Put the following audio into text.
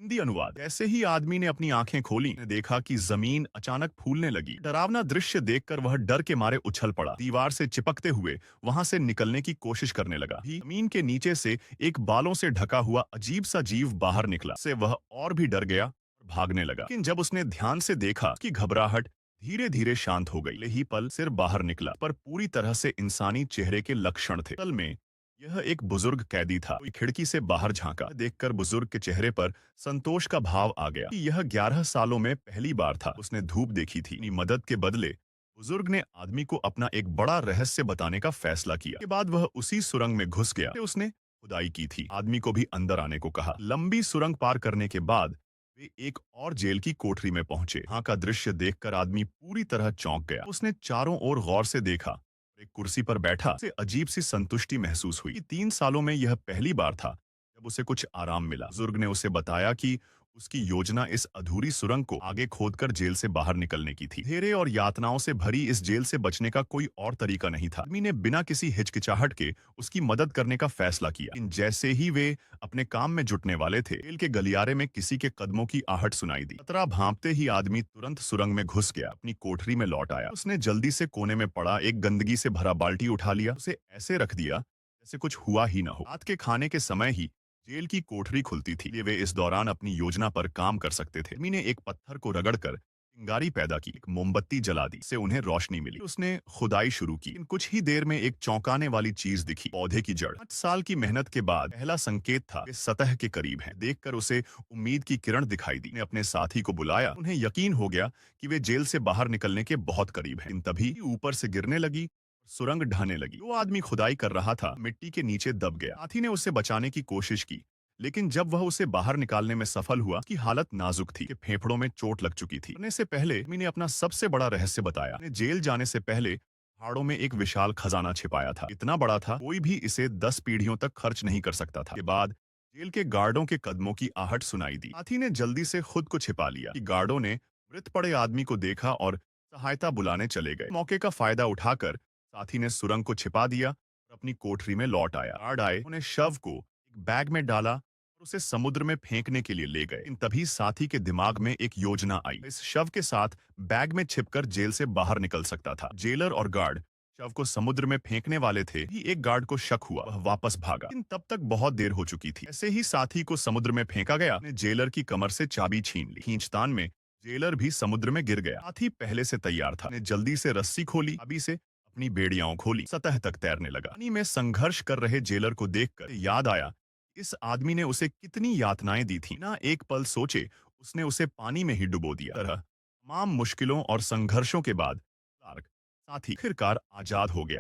हिंदी अनुवाद। जैसे ही आदमी ने अपनी आंखें खोली, ने देखा कि जमीन अचानक फूलने लगी। डरावना दृश्य देखकर वह डर के मारे उछल पड़ा, दीवार से चिपकते हुए वहां से निकलने की कोशिश करने लगा। जमीन के नीचे से एक बालों से ढका हुआ अजीब सा जीव बाहर निकला। से वह और भी डर गया और भागने लगा। लेकिन जब उसने ध्यान से देखा कि घबराहट धीरे धीरे शांत हो गई। ले ही पल सिर बाहर निकला, पर पूरी तरह से इंसानी चेहरे के लक्षण थे। असल में यह एक बुजुर्ग कैदी था। कोई खिड़की से बाहर झांका, देखकर बुजुर्ग के चेहरे पर संतोष का भाव आ गया कि यह 11 सालों में पहली बार था उसने धूप देखी थी। अपनी मदद के बदले बुजुर्ग ने आदमी को अपना एक बड़ा रहस्य बताने का फैसला किया। के बाद वह उसी सुरंग में घुस गया कि उसने खुदाई की थी। आदमी को भी अंदर आने को कहा। लंबी सुरंग पार करने के बाद वे एक और जेल की कोठरी में पहुंचे। यहाँ का दृश्य देखकर आदमी पूरी तरह चौंक गया। उसने चारों ओर गौर से देखा। एक कुर्सी पर बैठा उसे अजीब सी संतुष्टि महसूस हुई। 3 सालों में यह पहली बार था जब उसे कुछ आराम मिला। बुजुर्ग ने उसे बताया कि उसकी योजना इस अधूरी सुरंग को आगे खोदकर जेल से बाहर निकलने की थी। घेरे और यातनाओं से भरी इस जेल से बचने का कोई और तरीका नहीं था। आदमी ने बिना किसी हिचकिचाहट के उसकी मदद करने का फैसला किया। लेकिन जैसे ही वे अपने काम में जुटने वाले थे, जेल के गलियारे में किसी के कदमों की आहट सुनाई दी। खतरा भांपते ही आदमी तुरंत सुरंग में घुस गया, अपनी कोठरी में लौट आया। उसने जल्दी से कोने में पड़ा एक गंदगी से भरा बाल्टी उठा लिया, उसे ऐसे रख दिया जैसे कुछ हुआ ही न हो। रात के खाने के समय ही जेल की कोठरी खुलती थी, ये वे इस दौरान अपनी योजना पर काम कर सकते थे। आदमी ने एक पत्थर को रगड़कर चिंगारी पैदा की, एक मोमबत्ती जला दी, से उन्हें रोशनी मिली। उसने खुदाई शुरू की। लेकिन कुछ ही देर में एक चौंकाने वाली चीज दिखी, पौधे की जड़। 8 साल की मेहनत के बाद पहला संकेत था वे सतह के करीब हैं। देखकर उसे उम्मीद की किरण दिखाई दी। ने अपने साथी को बुलाया। उन्हें यकीन हो गया कि वे जेल से बाहर निकलने के बहुत करीब हैं। लेकिन तभी ऊपर से गिरने लगी, सुरंग ढहने लगी। जो आदमी खुदाई कर रहा था मिट्टी के नीचे दब गया। साथी ने उसे बचाने की कोशिश की, लेकिन जब वह उसे बाहर निकालने में सफल हुआ, उसकी हालत नाजुक थी कि फेफड़ों में चोट लग चुकी थी। मरने से पहले आदमी ने अपना सबसे बड़ा रहस्य बताया। उसने जेल जाने से पहले पहाड़ों में एक विशाल खजाना छिपाया था। इतना बड़ा था कोई भी इसे 10 पीढ़ियों तक खर्च नहीं कर सकता था। के बाद जेल के गार्डों के कदमों की आहट सुनाई दी। साथी ने जल्दी से खुद को छिपा लिया कि गार्डों ने मृत पड़े आदमी को देखा और सहायता बुलाने चले गए। मौके का फायदा उठाकर साथी ने सुरंग को छिपा दिया और अपनी कोठरी में लौट आया। गार्ड आए, उन्हें शव को एक बैग में डाला और उसे समुद्र में फेंकने के लिए ले गए। इन तभी साथी के दिमाग में एक योजना आई। इस शव के साथ बैग में छिपकर जेल से बाहर निकल सकता था। जेलर और गार्ड शव को समुद्र में फेंकने वाले थे ही एक गार्ड को शक हुआ, वह वापस भागा। लेकिन तब तक बहुत देर हो चुकी थी। ऐसे ही साथी को समुद्र में फेंका गया। ने जेलर की कमर से चाबी छीन ली। खींचतान में जेलर भी समुद्र में गिर गया। साथी पहले से तैयार था। ने जल्दी से रस्सी खोली, चाबी से अपनी बेड़ियां खोली, सतह तक तैरने लगा। पानी में संघर्ष कर रहे जेलर को देखकर याद आया इस आदमी ने उसे कितनी यातनाएं दी थी। ना एक पल सोचे उसने उसे पानी में ही डुबो दिया। तरह तमाम मुश्किलों और संघर्षों के बाद क्लार्क साथी आखिरकार आजाद हो गया।